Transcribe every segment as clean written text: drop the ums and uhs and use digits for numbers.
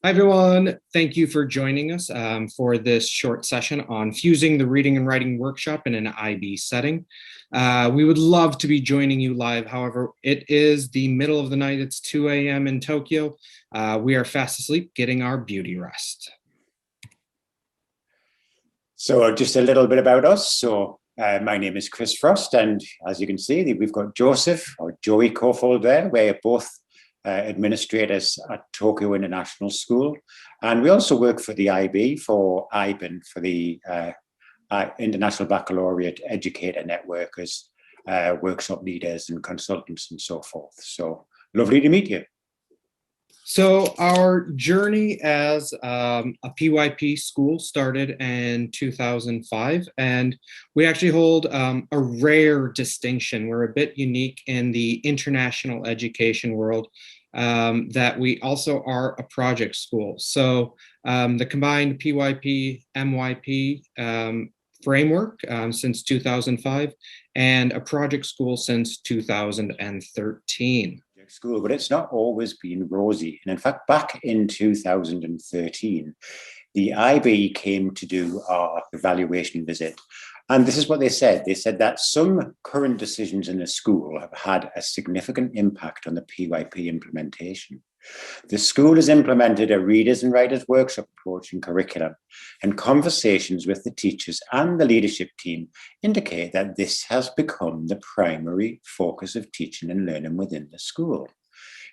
Hi, everyone. Thank you for joining us for this short session on fusing the reading and writing workshop in an IB setting. We would love to be joining you live. However, it is the middle of the night. It's 2 a.m. in Tokyo. We are fast asleep, getting our beauty rest. So just a little bit about us. My name is Chris Frost, and as you can see, we've got Joseph or Joey Kaufhold there. We're both administrators at Tokyo International School, and we also work for the IB for IBIN, for the International Baccalaureate Educator Network, as workshop leaders and consultants and so forth. So lovely to meet you. So our journey as a PYP school started in 2005, and we actually hold a rare distinction. We're a bit unique in the international education world, that we also are a project school. So the combined PYP, MYP framework since 2005, and a project school since 2013. School, but it's not always been rosy. And in fact, back in 2013, the IB came to do our evaluation visit. And this is what they said. They said that some current decisions in the school have had a significant impact on the PYP implementation. The school has implemented a readers and writers workshop approach and curriculum, and conversations with the teachers and the leadership team indicate that this has become the primary focus of teaching and learning within the school.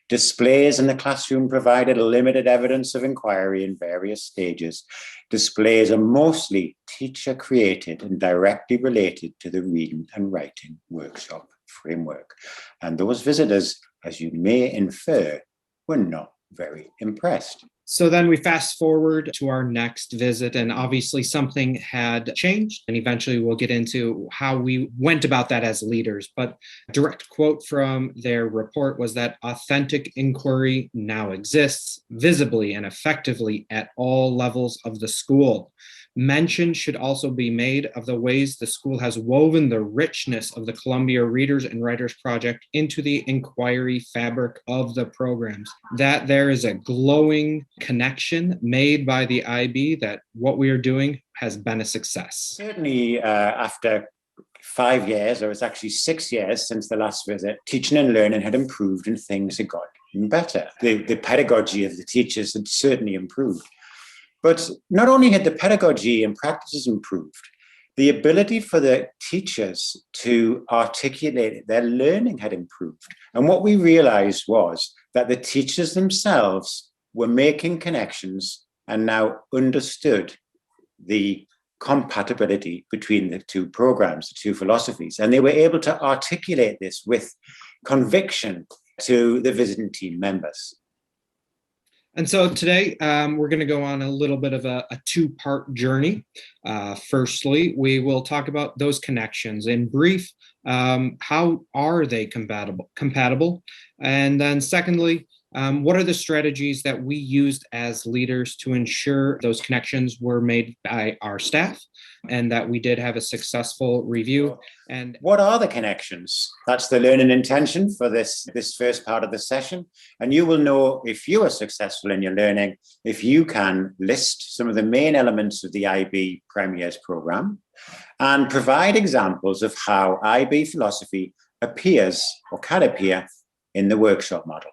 Displays in the classroom provided limited evidence of inquiry in various stages. Displays are mostly teacher created and directly related to the reading and writing workshop framework. And those visitors, as you may infer, were not very impressed. So then we fast forward to our next visit, and obviously something had changed, and eventually we'll get into how we went about that as leaders. But a direct quote from their report was that authentic inquiry now exists visibly and effectively at all levels of the school. Mention should also be made of the ways the school has woven the richness of the Columbia Readers and Writers Project into the inquiry fabric of the programs. That there is a glowing connection made by the IB that what we are doing has been a success. Certainly after 5 years, or it's actually 6 years since the last visit, teaching and learning had improved and things had gotten better. The pedagogy of the teachers had certainly improved. But not only had the pedagogy and practices improved, the ability for the teachers to articulate their learning had improved. And what we realized was that the teachers themselves were making connections and now understood the compatibility between the two programs, the two philosophies. And they were able to articulate this with conviction to the visiting team members. And so today we're going to go on a little bit of a two-part journey. Firstly, we will talk about those connections in brief. How are they compatible? And then secondly, what are the strategies that we used as leaders to ensure those connections were made by our staff and that we did have a successful review? And what are the connections? That's the learning intention for this first part of the session. And you will know if you are successful in your learning, if you can list some of the main elements of the IB Premiers program and provide examples of how IB philosophy appears or can appear in the workshop model.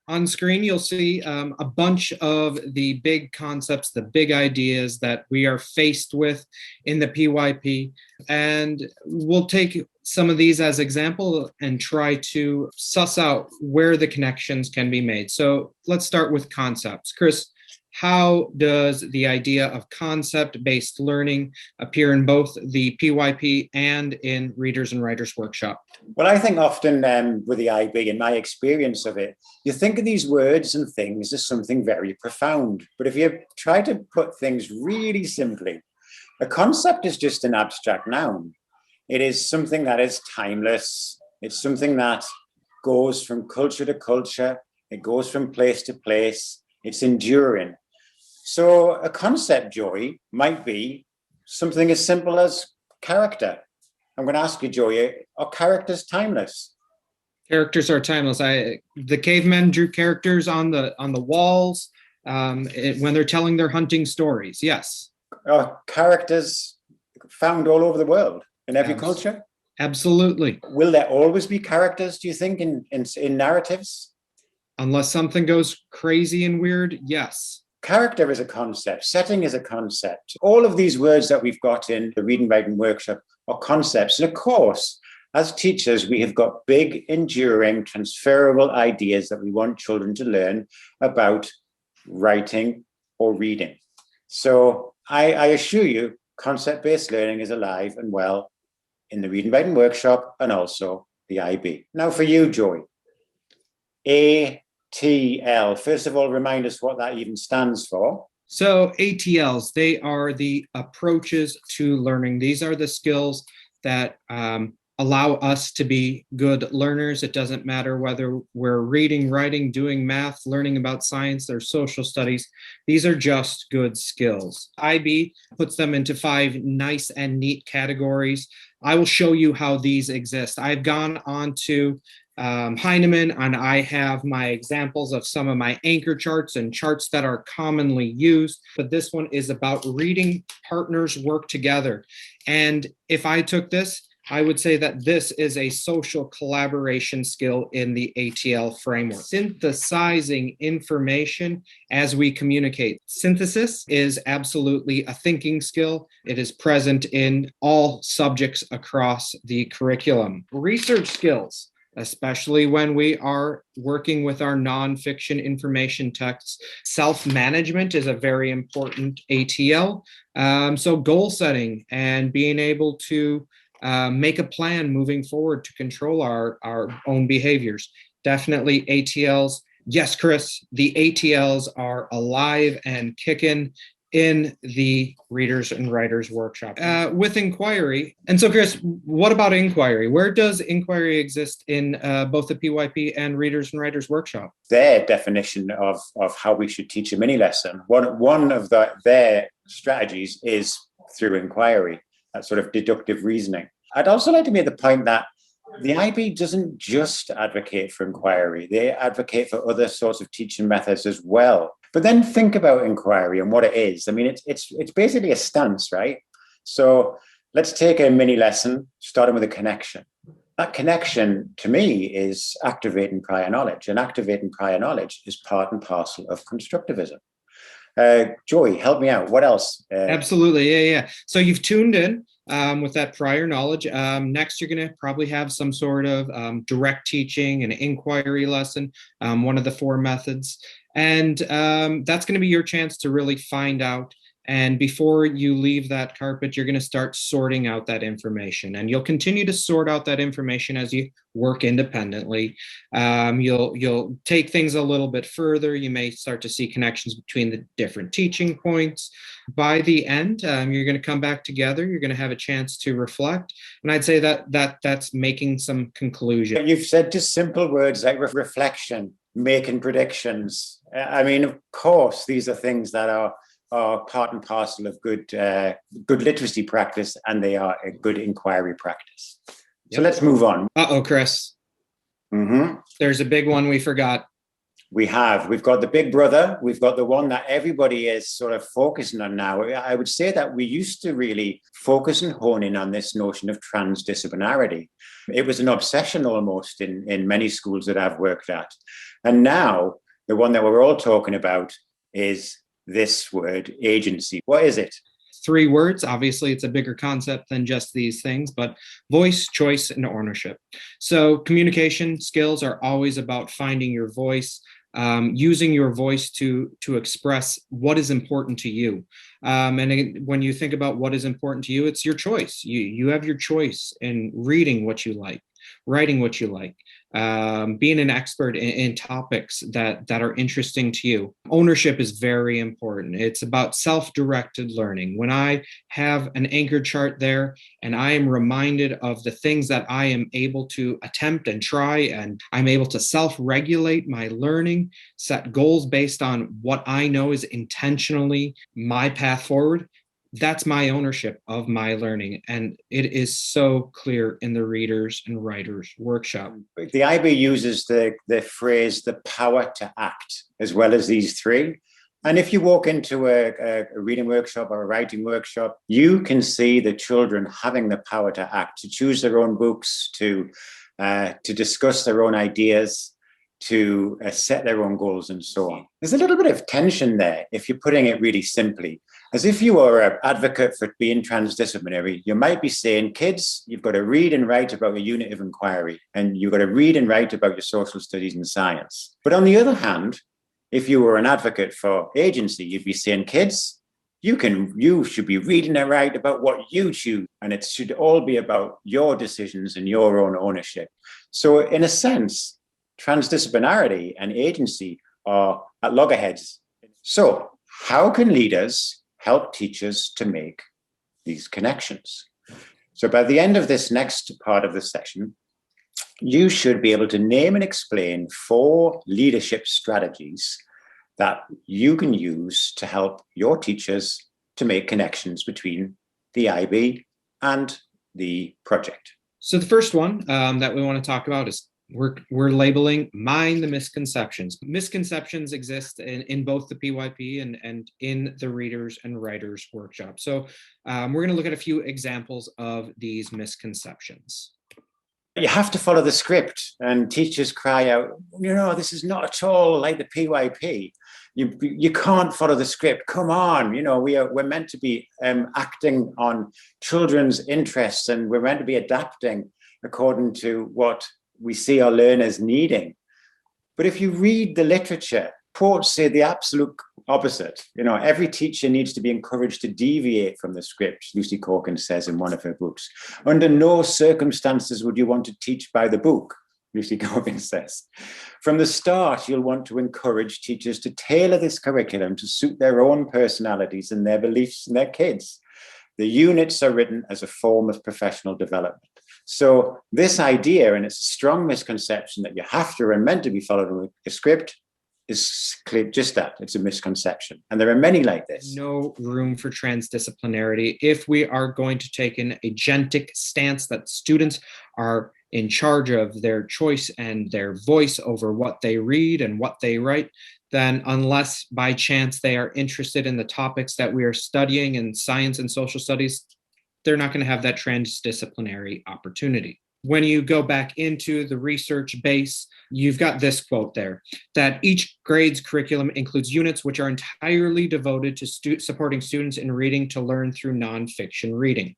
On screen, you'll see a bunch of the big concepts, the big ideas that we are faced with in the PYP. And we'll take some of these as example and try to suss out where the connections can be made. So let's start with concepts. Chris, how does the idea of concept-based learning appear in both the PYP and in Readers and Writers Workshop? Well, I think often with the IB, in my experience of it, you think of these words and things as something very profound. But if you try to put things really simply, a concept is just an abstract noun. It is something that is timeless. It's something that goes from culture to culture. It goes from place to place. It's enduring. So a concept, Joey, might be something as simple as character. I'm going to ask you, Joey, are characters timeless? Characters are timeless. The cavemen drew characters on the walls when they're telling their hunting stories. Yes, Characters found all over the world in every Abs- culture. absolutely. Will there always be characters, do you think, in narratives? Unless something goes crazy and weird, yes. Character is a concept, setting is a concept. All of these words that we've got in the reading writing workshop are concepts. And of course, as teachers, we have got big, enduring, transferable ideas that we want children to learn about writing or reading. So I assure you, concept-based learning is alive and well in the reading writing workshop and also the IB. Now for you, Joey, ATL. First of all, remind us what that even stands for. So ATLs, they are the approaches to learning. These are the skills that allow us to be good learners. It doesn't matter whether we're reading, writing, doing math, learning about science, or social studies. These are just good skills. IB puts them into 5 nice and neat categories. I will show you how these exist. I've gone on to Heinemann, and I have my examples of some of my anchor charts and charts that are commonly used. But this one is about reading partners work together. And if I took this, I would say that this is a social collaboration skill in the ATL framework. Synthesizing information as we communicate. Synthesis is absolutely a thinking skill. It is present in all subjects across the curriculum. Research skills, especially when we are working with our nonfiction information texts. Self-management is a very important ATL. So goal setting and being able to make a plan moving forward to control our own behaviors. Definitely ATLs. Yes, Chris, the ATLs are alive and kicking in the Readers and Writers Workshop with inquiry. And so, Chris, what about inquiry? Where does inquiry exist in both the PYP and Readers and Writers Workshop? Their definition of how we should teach a mini lesson, one of their strategies is through inquiry, that sort of deductive reasoning. I'd also like to make the point that the IB doesn't just advocate for inquiry, they advocate for other sorts of teaching methods as well. But then think about inquiry and what it is. I mean, it's basically a stance, right? So let's take a mini lesson, starting with a connection. That connection, to me, is activating prior knowledge. And activating prior knowledge is part and parcel of constructivism. Joy, help me out. What else? Absolutely. Yeah. So you've tuned in with that prior knowledge. Next, you're going to probably have some sort of direct teaching, an inquiry lesson, one of the 4 methods. And that's going to be your chance to really find out. And before you leave that carpet, you're going to start sorting out that information. And you'll continue to sort out that information as you work independently. You'll take things a little bit further. You may start to see connections between the different teaching points. By the end, you're going to come back together. You're going to have a chance to reflect. And I'd say that's making some conclusion. You've said just simple words like reflection, making predictions. I mean, of course, these are things that are part and parcel of good literacy practice, and they are a good inquiry practice. Yep. So let's move on. Chris. Mm-hmm. There's a big one we forgot. We've got the big brother. We've got the one that everybody is sort of focusing on now. I would say that we used to really focus and hone in on this notion of transdisciplinarity. It was an obsession almost in many schools that I've worked at. And now the one that we're all talking about is this word, agency. What is it? 3 words. Obviously, it's a bigger concept than just these things, but voice, choice, and ownership. So communication skills are always about finding your voice, using your voice to express what is important to you. And when you think about what is important to you, it's your choice. You have your choice in reading what you like, writing what you like, being an expert in topics that are interesting to you. Ownership is very important. It's about self-directed learning. When I have an anchor chart there and I am reminded of the things that I am able to attempt and try, and I'm able to self-regulate my learning, set goals based on what I know is intentionally my path forward, That's my ownership of my learning. And it is so clear in the readers and writers workshop. The IB uses the phrase, the power to act, as well as these three. And if you walk into a reading workshop or a writing workshop, you can see the children having the power to act, to choose their own books, to discuss their own ideas, to set their own goals and so on. There's a little bit of tension there if you're putting it really simply. As if you were an advocate for being transdisciplinary, you might be saying, kids, you've got to read and write about a unit of inquiry, and you've got to read and write about your social studies and science. But on the other hand, if you were an advocate for agency, you'd be saying, kids, you should be reading and write about what you choose, and it should all be about your decisions and your own ownership. So in a sense, transdisciplinarity and agency are at loggerheads. So how can leaders help teachers to make these connections? So by the end of this next part of the section, you should be able to name and explain 4 leadership strategies that you can use to help your teachers to make connections between the IB and the project. So the first one that we want to talk about is we're labeling mind the misconceptions. Misconceptions exist in both the PYP and in the readers and writers workshop. So we're going to look at a few examples of these misconceptions. You have to follow the script, and teachers cry out, this is not at all like the PYP. You can't follow the script. Come on, we're meant to be acting on children's interests, and we're meant to be adapting according to what we see our learners needing. But if you read the literature, reports say the absolute opposite. Every teacher needs to be encouraged to deviate from the script, Lucy Corkin says in one of her books. Under no circumstances would you want to teach by the book, Lucy Corkin says. From the start, you'll want to encourage teachers to tailor this curriculum to suit their own personalities and their beliefs and their kids. The units are written as a form of professional development. So this idea, and it's a strong misconception that you have to and meant to be following a script, is clear, just that. It's a misconception. And there are many like this. No room for transdisciplinarity if we are going to take an agentic stance that students are in charge of their choice and their voice over what they read and what they write. Then unless by chance they are interested in the topics that we are studying in science and social studies, they're not going to have that transdisciplinary opportunity. When you go back into the research base, you've got this quote there, that each grade's curriculum includes units which are entirely devoted to supporting students in reading to learn through nonfiction reading.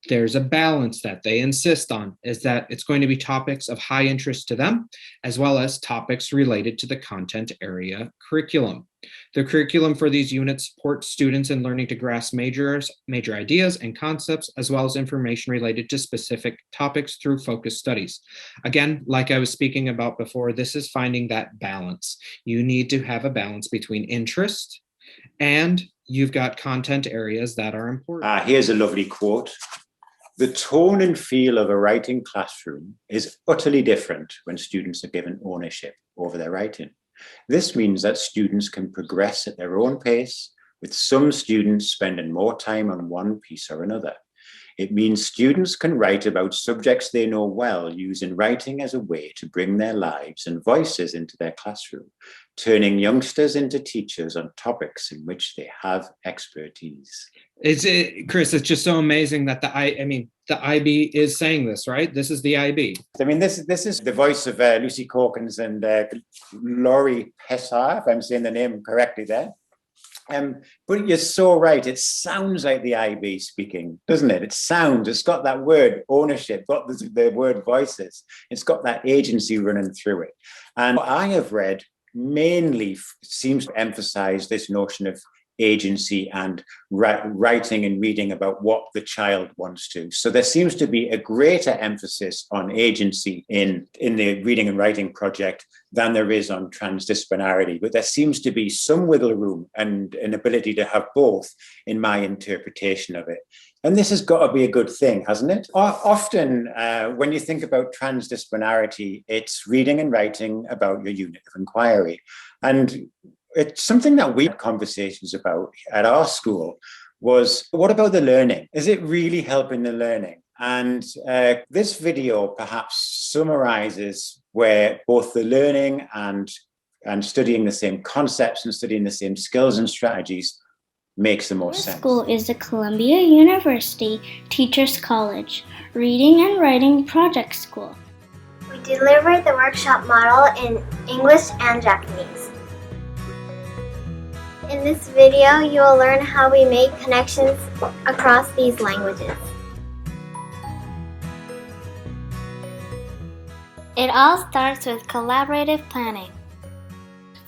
There's a balance that they insist on, is that it's going to be topics of high interest to them, as well as topics related to the content area curriculum. The curriculum for these units supports students in learning to grasp major ideas and concepts, as well as information related to specific topics through focused studies. Again, like I was speaking about before, this is finding that balance. You need to have a balance between interest and you've got content areas that are important. Here's a lovely quote. The tone and feel of a writing classroom is utterly different when students are given ownership over their writing. This means that students can progress at their own pace, with some students spending more time on one piece or another. It means students can write about subjects they know well, using writing as a way to bring their lives and voices into their classroom, turning youngsters into teachers on topics in which they have expertise. Chris, it's just so amazing that the IB is saying this, right? This is the IB. This is the voice of Lucy Corkins and Laurie Pessar, if I'm saying the name correctly there. But you're so right. It sounds like the IB speaking, doesn't it? It's got that word ownership, got the word voices. It's got that agency running through it. And what I have read mainly seems to emphasize this notion of agency and writing and reading about what the child wants to. So there seems to be a greater emphasis on agency in the reading and writing project than there is on transdisciplinarity. But there seems to be some wiggle room and an ability to have both in my interpretation of it. And this has got to be a good thing, hasn't it? Often, when you think about transdisciplinarity, it's reading and writing about your unit of inquiry. And it's something that we had conversations about at our school was, what about the learning? Is it really helping the learning? And this video perhaps summarizes where both the learning and studying the same concepts and studying the same skills and strategies makes the most sense. School is the Columbia University Teachers College Reading and Writing Project School. We deliver the workshop model in English and Japanese. In this video, you will learn how we make connections across these languages. It all starts with collaborative planning.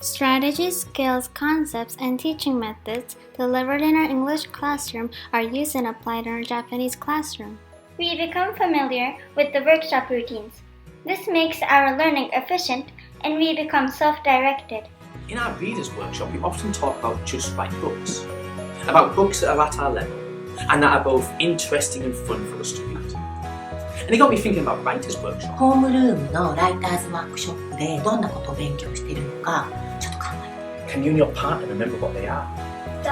Strategies, skills, concepts, and teaching methods delivered in our English classroom are used and applied in our Japanese classroom. We become familiar with the workshop routines. This makes our learning efficient and we become self-directed. In our readers workshop, we often talk about just right books, about books that are at our level and that are both interesting and fun for us to read. And it got me thinking about writers workshop. ホームルームのライターズワークショップでどんなことを勉強しているのかちょっと考えて Can you and your partner remember what they are?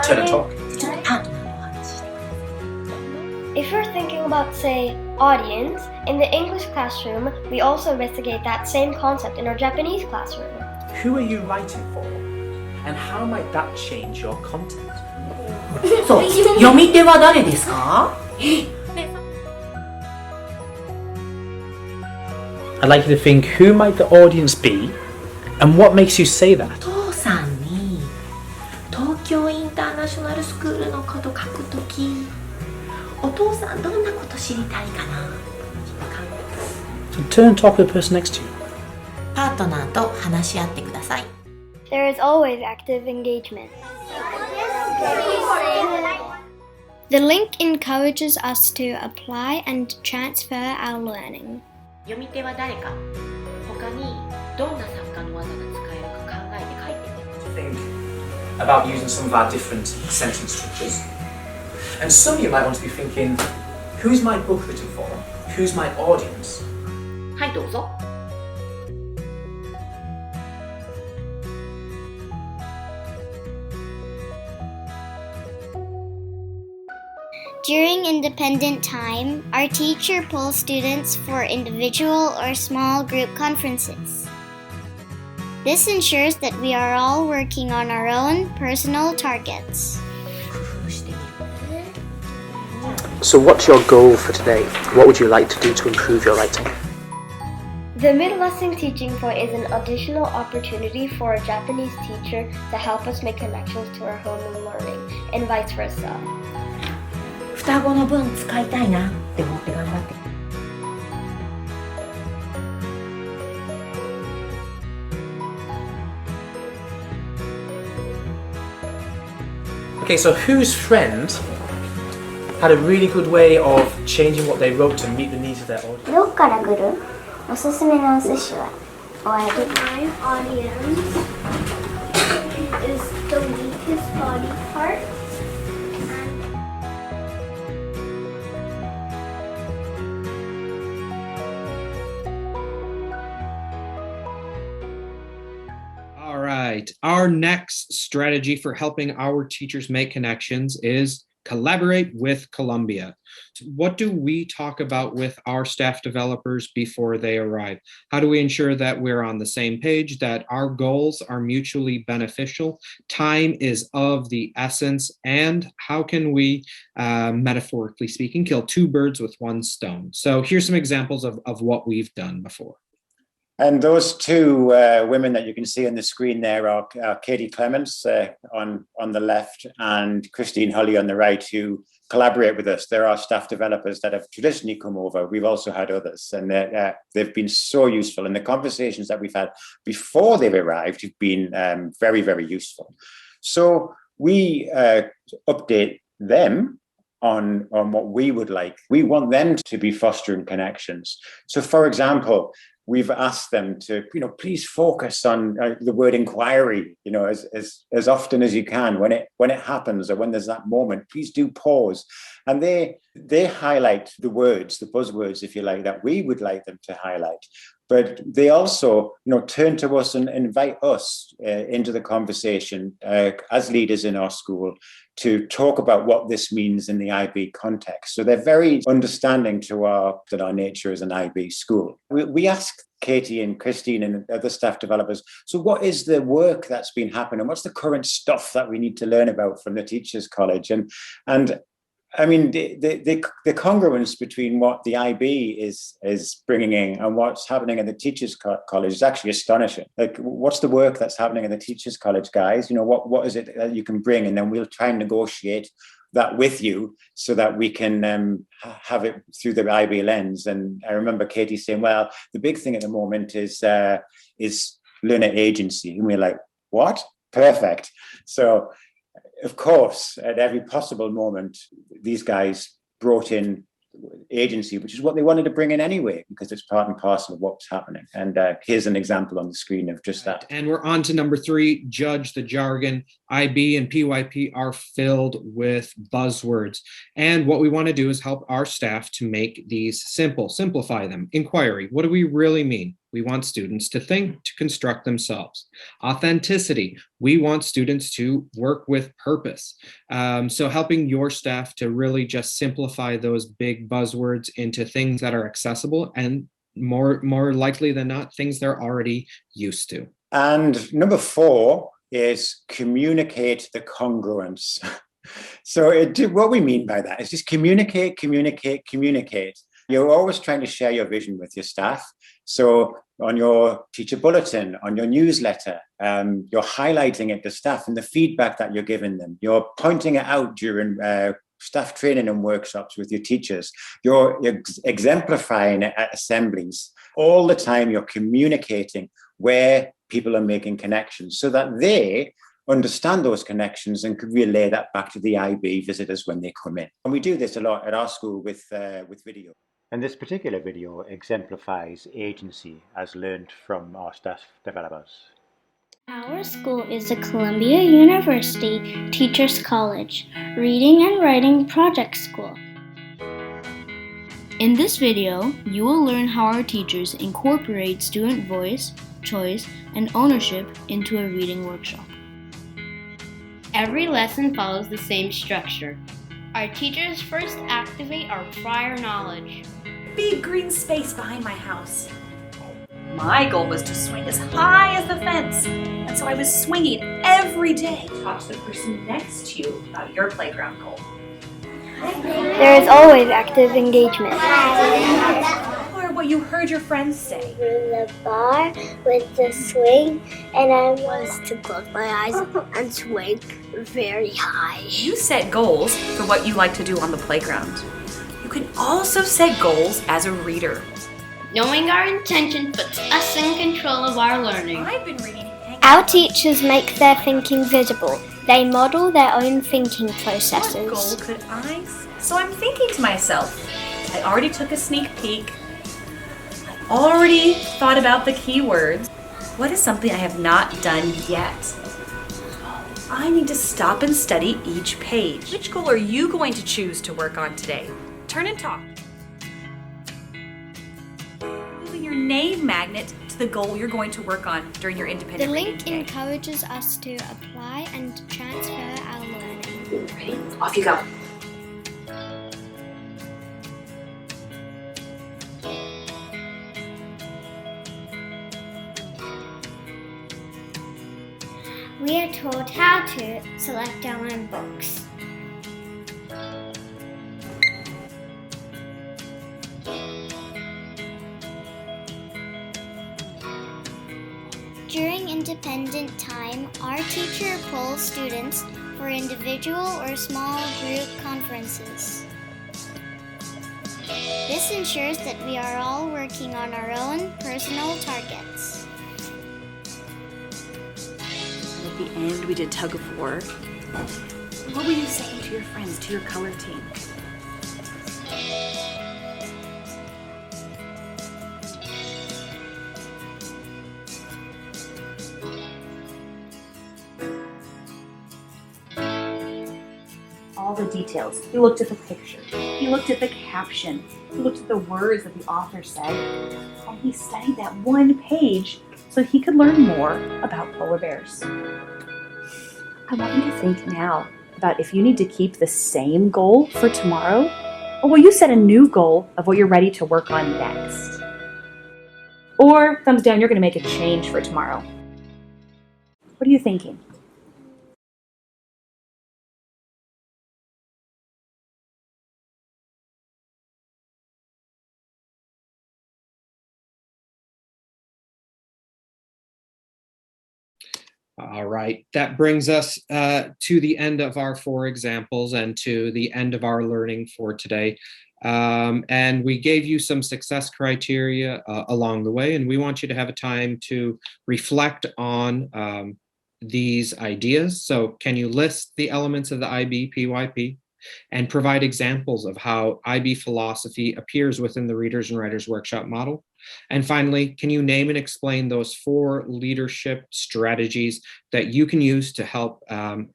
Turn and talk. ちょっとパートナーのお話してください If you're thinking about, say, audience, in the English classroom, we also investigate that same concept in our Japanese classroom. Who are you writing for? And how might that change your content? そう読み手は誰ですか I'd like you to think, who might the audience be and what makes you say that? お父さんに東京インターナショナルスクールのこと書くときお父さんどんなこと知りたいかな So turn and talk to the person next to you. パートナーと話し合ってください There is always active engagement. The link encourages us to apply and transfer our learning. 読み手は誰か他にどんな作家の技が使えるか考えて書いてみて Think about using some of our different sentence structures. And some of you might want to be thinking, who's my book written for? Who's my audience? はいどうぞ During independent time, our teacher pulls students for individual or small group conferences. This ensures that we are all working on our own personal targets. 工夫してみる So what's your goal for today? What would you like to do to improve your writing? The mid-lesson teaching point is an additional opportunity for a Japanese teacher to help us make connections to our home and learning, and vice versa. 双子の分使いたいなって思って頑張って Okay, so whose friend had a really good way of changing what they wrote to meet the needs of their audience? どっから来るおすすめのお寿司はおあり My audience is the weakest body part. All right. Our next strategy for helping our teachers make connections is collaborate with Columbia. What do we talk about with our staff developers before they arrive? How do we ensure that we're on the same page, that our goals are mutually beneficial? Time is of the essence. And how can we, metaphorically speaking, kill two birds with one stone? So here's some examples of what we've done before. And those two women that you can see on the screen there are Katie Clements on the left and Christine Hulley on the right, who collaborate with us. There are staff developers that have traditionally come over. We've also had others, and they've been so useful. And the conversations that we've had before they've arrived have been very, very useful. So we update them on what we would like. We want them to be fostering connections. So, for example, we've asked them to, please focus on the word inquiry, as often as you can. When it happens or when there's that moment, please do pause. And they highlight the words, the buzzwords, if you like, that we would like them to highlight. but they also, turn to us and invite us into the conversation as leaders in our school to talk about what this means in the IB context. So they're very understanding to our nature as an IB school. We ask Katie and Christine and other staff developers, so what is the work that's been happening? What's the current stuff that we need to learn about from the Teachers College? And I mean, the congruence between what the IB is bringing in and what's happening in the Teachers College is actually astonishing. Like, what's the work that's happening in the Teachers College, guys? What is it that you can bring? And then we'll try and negotiate that with you so that we can have it through the IB lens. And I remember Katie saying, well, the big thing at the moment is learner agency. And we're like, what? Perfect. So, of course, at every possible moment, these guys brought in agency, which is what they wanted to bring in anyway, because it's part and parcel of what's happening. And here's an example on the screen of just that. And we're on to number 3, judge the jargon. IB and PYP are filled with buzzwords. And what we want to do is help our staff to make these simple, simplify them. Inquiry, what do we really mean? We want students to think, to construct themselves. Authenticity, we want students to work with purpose. So helping your staff to really just simplify those big buzzwords into things that are accessible and more likely than not, things they're already used to. And number 4 is communicate the congruence. So what we mean by that is just communicate. You're always trying to share your vision with your staff. So on your teacher bulletin, on your newsletter, you're highlighting it to staff and the feedback that you're giving them. You're pointing it out during staff training and workshops with your teachers. You're exemplifying it at assemblies. All the time you're communicating where people are making connections so that they understand those connections and could relay that back to the IB visitors when they come in. And we do this a lot at our school with video. And this particular video exemplifies agency as learned from our staff developers. Our school is a Columbia University Teachers College Reading and Writing Project School. In this video, you will learn how our teachers incorporate student voice, choice, and ownership into a reading workshop. Every lesson follows the same structure. Our teachers first activate our prior knowledge. Big green space behind my house. My goal was to swing as high as the fence, and so I was swinging every day. Talk to the person next to you about your playground goal. There is always active engagement. Or what you heard your friends say. The bar with the swing, and I was to close my eyes and swing very high. You set goals for what you like to do on the playground. You can also set goals as a reader. Knowing our intention puts us in control of our learning. I've been reading. Our teachers make their thinking visible. They model their own thinking processes. What goal could I? So I'm thinking to myself, I already took a sneak peek. I already thought about the keywords. What is something I have not done yet? I need to stop and study each page. Which goal are you going to choose to work on today? Turn and talk. Moving your name magnet to the goal you're going to work on during your independent The reading link day. encourages us to apply and transfer our learning. Ready? Off you go. We are taught how to select our own books. During independent time, our teacher polls students for individual or small group conferences. This ensures that we are all working on our own personal targets. At the end, we did tug of war. What were you saying to your friends, to your color team? All the details. He looked at the picture. He looked at the caption. He looked at the words that the author said. And he studied that one page so he could learn more about polar bears. I want you to think now about if you need to keep the same goal for tomorrow, or will you set a new goal of what you're ready to work on next? Or, thumbs down, you're going to make a change for tomorrow. What are you thinking? All right, that brings us to the end of our 4 examples and to the end of our learning for today. And we gave you some success criteria along the way, and we want you to have a time to reflect on these ideas. So can you list the elements of the IB PYP and provide examples of how IB philosophy appears within the Readers and Writers Workshop model? And finally, can you name and explain those 4 leadership strategies that you can use to help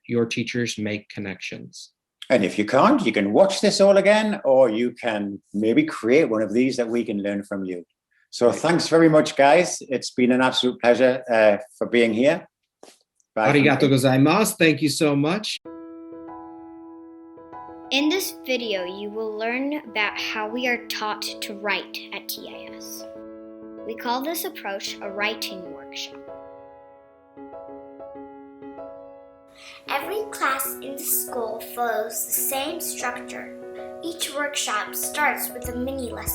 your teachers make connections? And if you can't, you can watch this all again, or you can maybe create one of these that we can learn from you. So thanks very much, guys. It's been an absolute pleasure for being here. Bye. Arigato gozaimasu. Thank you so much. In this video, you will learn about how we are taught to write at TIS. We call this approach a writing workshop. Every class in the school follows the same structure. Each workshop starts with a mini lesson.